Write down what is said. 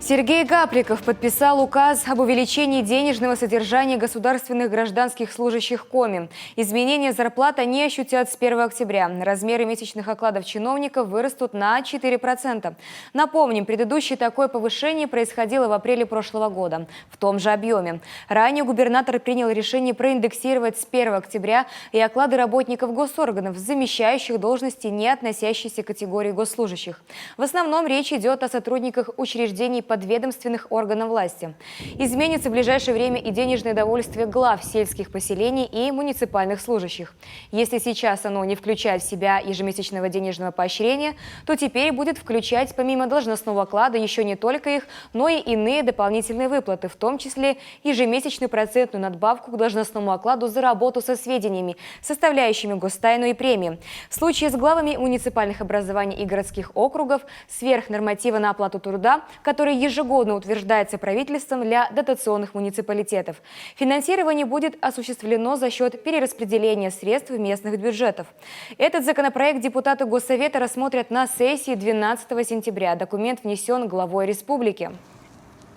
Сергей Гапликов подписал указ об увеличении денежного содержания государственных гражданских служащих Коми. Изменения зарплат они ощутят с 1 октября. Размеры месячных окладов чиновников вырастут на 4%. Напомним, предыдущее такое повышение происходило в апреле прошлого года в том же объеме. Ранее губернатор принял решение проиндексировать с 1 октября и оклады работников госорганов, замещающих должности, не относящиеся к категории госслужащих. В основном речь идет о сотрудниках учреждений подведомственных органов власти. Изменится в ближайшее время и денежное довольствие глав сельских поселений и муниципальных служащих. Если сейчас оно не включает в себя ежемесячного денежного поощрения, то теперь будет включать помимо должностного оклада еще не только их, но и иные дополнительные выплаты, в том числе ежемесячную процентную надбавку к должностному окладу за работу со сведениями, составляющими гостайну и премии. В случае с главами муниципальных образований и городских округов сверх норматива на оплату труда, который ежегодно утверждается правительством для дотационных муниципалитетов. Финансирование будет осуществлено за счет перераспределения средств местных бюджетов. Этот законопроект депутаты Госсовета рассмотрят на сессии 12 сентября. Документ внесен главой республики.